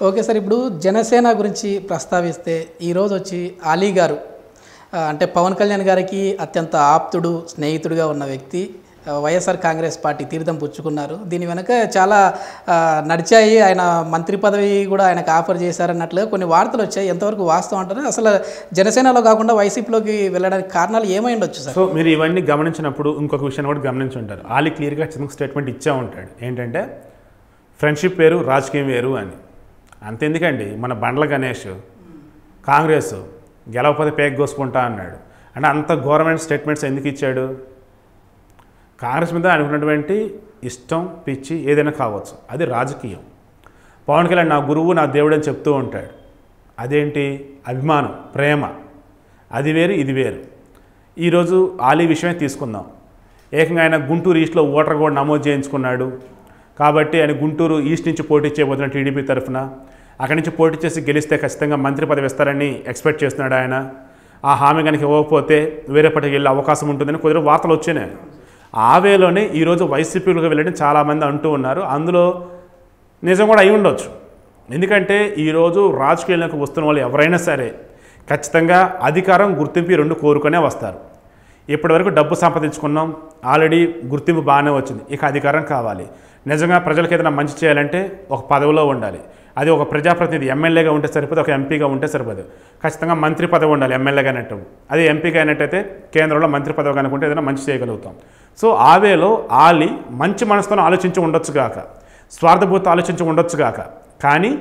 Okay sir, ఇప్పుడు జనసేన గురించి ప్రస్తావిస్తే ఈరోజు వచ్చి అలీ గారు అంటే పవన్ కళ్యాణ్ గారికి అత్యంత ఆప్తుడు స్నేహితుడిగా ఉన్న వ్యక్తి వైఎస్ఆర్ కాంగ్రెస్ పార్టీ తీర్థం పుచ్చుకున్నారు. దీని వెనక చాలా నడిచాయి. ఆయన మంత్రి పదవి కూడా ఆయనకు ఆఫర్ చేశారన్నట్లుగా కొన్ని వార్తలు వచ్చాయి. ఎంతవరకు వాస్తవం అంటారు? అసలు జనసేనలో కాకుండా వైసీపీలోకి వెళ్ళడానికి కారణాలు ఏమై ఉండొచ్చు సార్? సో మీరు ఇవన్నీ గమనించినప్పుడు ఇంకొక విషయాన్ని కూడా గమనించి ఉంటారు. ఆలీ క్లియర్గా చిన్న స్టేట్మెంట్ ఇచ్చా ఉంటాడు. ఏంటంటే ఫ్రెండ్షిప్ వేరు, రాజకీయం వేరు అని. అంతెందుకండి, మన బండ్ల గణేష్ కాంగ్రెస్ గెలవకపోతే పేక్ కోసుకుంటా అన్నాడు. అంటే అంత గవర్నమెంట్ స్టేట్మెంట్స్ ఎందుకు ఇచ్చాడు? కాంగ్రెస్ మీద అనుకున్నటువంటి ఇష్టం, పిచ్చి ఏదైనా కావచ్చు, అది రాజకీయం. పవన్ కళ్యాణ్ నా గురువు, నా దేవుడు అని చెప్తూ ఉంటాడు. అదేంటి? అభిమానం, ప్రేమ. అది వేరు, ఇది వేరు. ఈరోజు ఆలీ విషయమే తీసుకుందాం. ఏకంగా ఆయన గుంటూరు ఈస్ట్లో ఓటర్ కూడా నమోదు చేయించుకున్నాడు. కాబట్టి ఆయన గుంటూరు ఈస్ట్ నుంచి పోటీ చేయబోతున్న టీడీపీ తరఫున అక్కడి నుంచి పోటీ చేసి గెలిస్తే ఖచ్చితంగా మంత్రి పదవి ఇస్తారని ఎక్స్పెక్ట్ చేస్తున్నాడు ఆయన. ఆ హామీ కనుక ఇవ్వకపోతే వేరే పార్టీకి వెళ్ళే అవకాశం ఉంటుందని కొద్దిగా వార్తలు వచ్చినాయి. ఆ వేలోనే ఈరోజు వైసీపీలోకి వెళ్ళడం చాలామంది అంటూ ఉన్నారు. అందులో నిజం కూడా అయి ఉండొచ్చు. ఎందుకంటే ఈరోజు రాజకీయాలకు వస్తున్న వాళ్ళు ఎవరైనా సరే ఖచ్చితంగా అధికారం, గుర్తింపు రెండు కోరుకునే వస్తారు. ఇప్పటివరకు డబ్బు సంపాదించుకున్నాం, ఆల్రెడీ గుర్తింపు బాగానే వచ్చింది, ఇక అధికారం కావాలి. నిజంగా ప్రజలకు ఏదైనా మంచి చేయాలంటే ఒక పదవిలో ఉండాలి. అది ఒక ప్రజాప్రతినిధి ఎమ్మెల్యేగా ఉంటే సరిపోదు, ఒక ఎంపీగా ఉంటే సరిపోదు, ఖచ్చితంగా మంత్రి పదవి ఉండాలి. ఎమ్మెల్యేగా అయినట్టు అది ఎంపీగా అయినట్టయితే కేంద్రంలో మంత్రి పదవి కనుకుంటే ఏదైనా మంచి చేయగలుగుతాం. సో ఆ వేలో ఆలీ మంచి మనసుతో ఆలోచించి ఉండొచ్చుగాక, స్వార్థభూత ఆలోచించి ఉండొచ్చుగాక. కానీ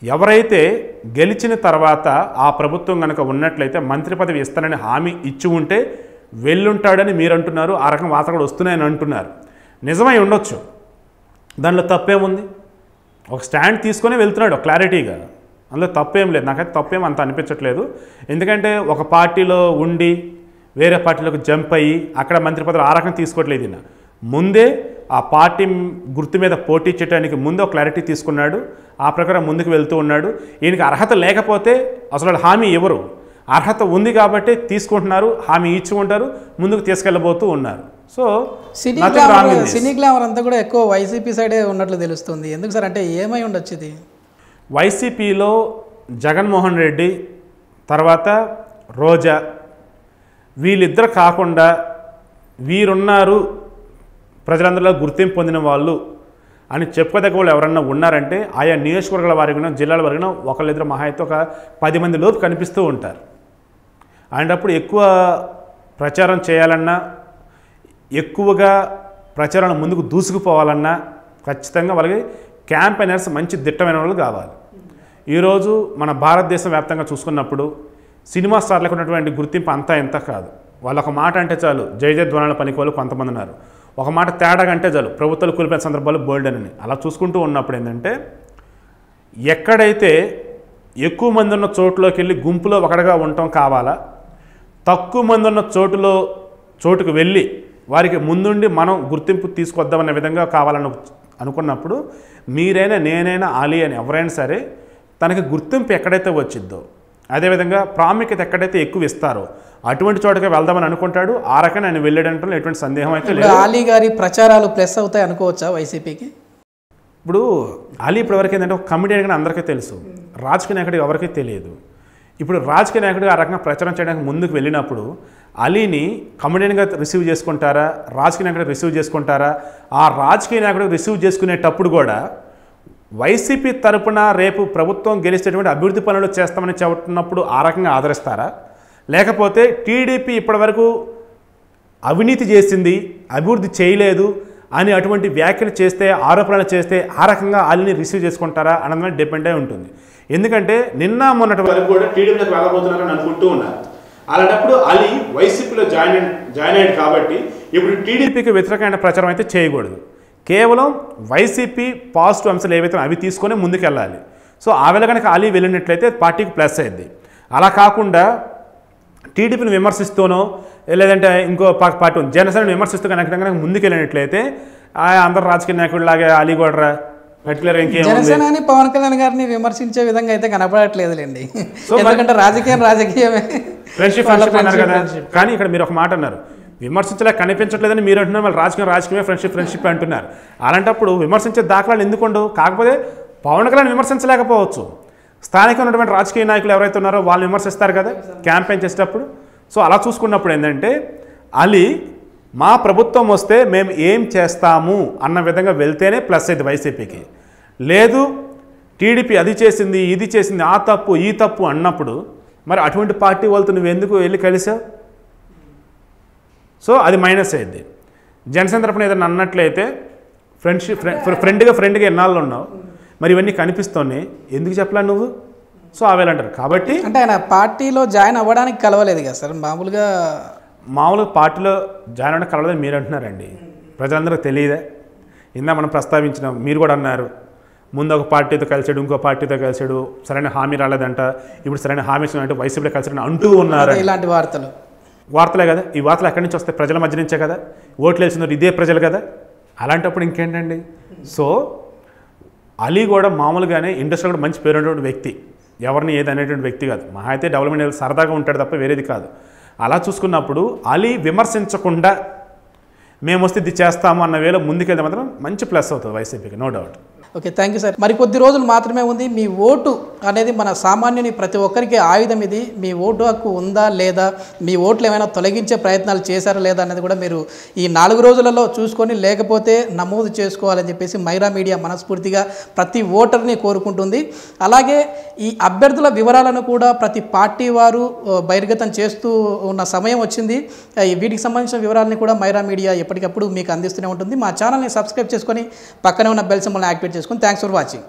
ఎవరైతే గెలిచిన తర్వాత ఆ ప్రభుత్వం కనుక ఉన్నట్లయితే మంత్రి పదవి ఇస్తానని హామీ ఇచ్చి ఉంటే వెళ్ళుంటాడని మీరు అంటున్నారు. ఆ రకం వార్తలు వస్తున్నాయని అంటున్నారు. నిజమై ఉండొచ్చు, దానిలో తప్పేముంది? ఒక స్టాండ్ తీసుకొని వెళ్తున్నాడు క్లారిటీగా, అందులో తప్పేం లేదు. నాకైతే తప్పేం అంత అనిపించట్లేదు. ఎందుకంటే ఒక పార్టీలో ఉండి వేరే పార్టీలోకి జంప్ అయ్యి అక్కడ మంత్రి పదవి ఆ రకం తీసుకోవట్లేదు. ఈయన ముందే ఆ పార్టీ గుర్తు మీద పోటీ చేయడానికి ముందు ఒక క్లారిటీ తీసుకున్నాడు. ఆ ప్రకారం ముందుకు వెళ్తూ ఉన్నాడు. ఈయనకి అర్హత లేకపోతే అసలు హామీ ఎవరు? అర్హత ఉంది కాబట్టి తీసుకుంటున్నారు, హామీ ఇచ్చి ఉంటారు, ముందుకు తీసుకెళ్ళబోతూ ఉన్నారు. సో సినీ గ్లామర్ అంతా కూడా ఎక్కువ వైసీపీ సైడే ఉన్నట్లు తెలుస్తుంది. ఎందుకు సార్? అంటే ఏమై ఉండొచ్చు ఇది? వైసీపీలో జగన్మోహన్ రెడ్డి తర్వాత రోజా, వీళ్ళిద్దరు కాకుండా వీరున్నారు ప్రజలందరిలో గుర్తింపు పొందిన వాళ్ళు అని చెప్పుకోదగ్గ వాళ్ళు ఎవరన్నా ఉన్నారంటే ఆయా నియోజకవర్గాల వారిగా, జిల్లాల వారిగా ఒకళ్ళిద్దరు మహా అయితే ఒక 10 మంది లోపు కనిపిస్తూ ఉంటారు. అలాంటప్పుడు ఎక్కువ ప్రచారం చేయాలన్నా, ఎక్కువగా ప్రచారాన్ని ముందుకు దూసుకుపోవాలన్నా ఖచ్చితంగా వాళ్ళకి క్యాంపెయినర్స్ మంచి దిట్టమైన వాళ్ళు కావాలి. ఈరోజు మన భారతదేశం వ్యాప్తంగా చూసుకున్నప్పుడు సినిమా స్టార్లకు ఉన్నటువంటి గుర్తింపు అంతా ఎంత కాదు. వాళ్ళు ఒక మాట అంటే చాలు జయ జయధ్వానాల పనికి వాళ్ళు కొంతమంది ఉన్నారు. ఒక మాట తేడాగా అంటే చాలు ప్రభుత్వాలు కూలిపోయిన సందర్భాలు బోల్డ్ అని. అలా చూసుకుంటూ ఉన్నప్పుడు ఏంటంటే ఎక్కడైతే ఎక్కువ మంది ఉన్న చోటులోకి వెళ్ళి గుంపులో ఒకటిగా ఉండటం కావాలా, తక్కువ మంది ఉన్న చోటుకు వెళ్ళి వారికి ముందుండి మనం గుర్తింపు తీసుకొద్దామనే విధంగా కావాలని అనుకున్నప్పుడు మీరైనా, నేనైనా, ఆలీ అని ఎవరైనా సరే తనకి గుర్తింపు ఎక్కడైతే వచ్చిద్దో, అదేవిధంగా ప్రాముఖ్యత ఎక్కడైతే ఎక్కువ ఇస్తారో అటువంటి చోటకి వెళ్దామని అనుకుంటాడు. ఆ రకంగా ఆయన వెళ్ళాడంటే ఎటువంటి సందేహం అయితే లేదు. ఆలీ గారి ప్రచారాలు ప్లస్ అవుతాయి అనుకోవచ్చా వైసీపీకి? ఇప్పుడు ఆలీ ఇప్పటివరకు ఏంటంటే ఒక కమిడియన్గా అందరికీ తెలుసు, రాజకీయ నాయకుడు ఎవరికీ తెలియదు. ఇప్పుడు రాజకీయ నాయకుడు ఆ రకంగా ప్రచారం చేయడానికి ముందుకు వెళ్ళినప్పుడు అలీని కమిడియన్గా రిసీవ్ చేసుకుంటారా, రాజకీయ నాయకుడు రిసీవ్ చేసుకుంటారా? ఆ రాజకీయ నాయకుడు రిసీవ్ చేసుకునేటప్పుడు కూడా వైసీపీ తరపున రేపు ప్రభుత్వం గెలిచేటువంటి అభివృద్ధి పనులు చేస్తామని చెబుతున్నప్పుడు ఆ రకంగా ఆదరిస్తారా? లేకపోతే టీడీపీ ఇప్పటివరకు అవినీతి చేసింది, అభివృద్ధి చేయలేదు అని అటువంటి వ్యాఖ్యలు చేస్తే, ఆరోపణలు చేస్తే ఆ రకంగా ఆలీని రిసీవ్ చేసుకుంటారా అన్నది డిపెండ్ అయి ఉంటుంది. ఎందుకంటే నిన్న మొన్నటి వరకు కూడా టీడీపీలోకి వెళ్ళబోతున్నారని అనుకుంటూ ఉన్నారు. అలాంటప్పుడు ఆలీ వైసీపీలో జాయిన్ అయ్యాడు కాబట్టి ఇప్పుడు టీడీపీకి వ్యతిరేకమైన ప్రచారం అయితే చేయకూడదు. కేవలం వైసీపీ పాజిటివ్ అంశాలు ఏవైతే అవి తీసుకొని ముందుకెళ్ళాలి. సో ఆ వేళ కనుక ఆలీ వెళ్ళినట్లయితే పార్టీకి ప్లస్ అయింది. అలా కాకుండా టీడీపీని విమర్శిస్తూనో లేదంటే ఇంకో పార్టీ జనసేనను విమర్శిస్తూ కనుక ముందుకెళ్ళినట్లయితే అందరు రాజకీయ నాయకుడిలాగే ఆలీ కూడా పర్టికులర్ జనసేనని పవన్ కళ్యాణ్ గారిని విమర్శించే విధంగా అయితే కనపడట్లేదులేండి. ఎందుకంటే రాజకీయమే ఫ్రెండ్షిప్ అన్నారు కదా. కానీ ఇక్కడ మీరు ఒక మాట అన్నారు, విమర్శించలే కనిపించట్లేదని మీరు అంటున్నారు, మళ్ళీ రాజకీయమే ఫ్రెండ్షిప్ అంటున్నారు. అలాంటప్పుడు విమర్శించే దాఖలాలు ఎందుకుండవు? కాకపోతే పవన్ కళ్యాణ్ విమర్శించలేకపోవచ్చు, స్థానికంగా ఉన్నటువంటి రాజకీయ నాయకులు ఎవరైతే ఉన్నారో వాళ్ళు విమర్శిస్తారు కదా క్యాంపెయిన్ చేసేటప్పుడు. సో అలా చూసుకున్నప్పుడు ఏంటంటే అలీ మా ప్రభుత్వం వస్తే మేము ఏం చేస్తాము అన్న విధంగా వెళ్తేనే ప్లస్ అయింది వైసీపీకి. లేదు టీడీపీ అది చేసింది ఇది చేసింది ఆ తప్పు ఈ తప్పు అన్నప్పుడు మరి అటువంటి పార్టీ వాళ్ళతో నువ్వు ఎందుకు వెళ్ళి కలిసావు? సో అది మైనస్ అయింది. జనసేన తరపున ఏదైనా అన్నట్లయితే ఫ్రెండ్గా ఎన్నాళ్ళు ఉన్నావు, మరి ఇవన్నీ కనిపిస్తున్నాయి ఎందుకు చెప్పలా నువ్వు? సో అవేలా అంటారు. కాబట్టి అంటే ఆయన పార్టీలో జాయిన్ అవ్వడానికి కలవలేదు కదా సార్, మామూలుగా పార్టీలో జాయిన్ అవ్వడానికి కలవదని మీరు అంటున్నారండి. ప్రజలందరికీ తెలియదే? ఇందా మనం ప్రస్తావించినాం, మీరు కూడా అన్నారు ముందు ఒక పార్టీతో కలిసాడు ఇంకో పార్టీతో కలిసాడు, సరైన హామీ రాలేదంట, ఇప్పుడు సరైన హామీ అంటే వైసీపీలో కలిసాడని అంటూ ఉన్నారు. ఇలాంటి వార్తలే కదా. ఈ వార్తలు ఎక్కడి నుంచి వస్తాయి? ప్రజల మధ్య నుంచే కదా. ఓట్లు వేసినారు ఇదే ప్రజలు కదా. అలాంటప్పుడు ఇంకేంటండి? సో అలీ కూడా మామూలుగానే ఇండస్ట్రీలో కూడా మంచి పేరు ఉన్నటువంటి వ్యక్తి, ఎవరిని ఏది అనేటువంటి వ్యక్తి కాదు. మహా అయితే డెవలప్మెంట్ సరదాగా ఉంటాడు తప్ప వేరేది కాదు. అలా చూసుకున్నప్పుడు అలీ విమర్శించకుండా మేము వస్తే ఇది చేస్తాము అన్న వేళ ముందుకెళ్తే మాత్రం మంచి ప్లస్ అవుతుంది వైసీపీకి, no doubt. Okay, thank you sir. మరి కొద్ది రోజులు మాత్రమే ఉంది. మీ ఓటు అనేది మన సామాన్యుని ప్రతి ఒక్కరికి ఆయుధం. ఇది మీ ఓటు హక్కు ఉందా లేదా, మీ ఓట్లు ఏమైనా తొలగించే ప్రయత్నాలు చేశారా లేదా అనేది కూడా మీరు ఈ 4 రోజులలో చూసుకొని లేకపోతే నమోదు చేసుకోవాలని చెప్పేసి మైరా మీడియా మనస్ఫూర్తిగా ప్రతి ఓటర్ని కోరుకుంటుంది. అలాగే ఈ అభ్యర్థుల వివరాలను కూడా ప్రతి పార్టీ వారు బహిర్గతం చేస్తూ ఉన్న సమయం వచ్చింది. వీటికి సంబంధించిన వివరాలని కూడా మైరా మీడియా ఎప్పటికప్పుడు మీకు అందిస్తూనే ఉంటుంది. మా ఛానల్ని సబ్స్క్రైబ్ చేసుకొని పక్కనే ఉన్న బెల్ సింబల్ని యాక్టివేట్ చేసుకొని థ్యాంక్స్ ఫర్ వాచింగ్.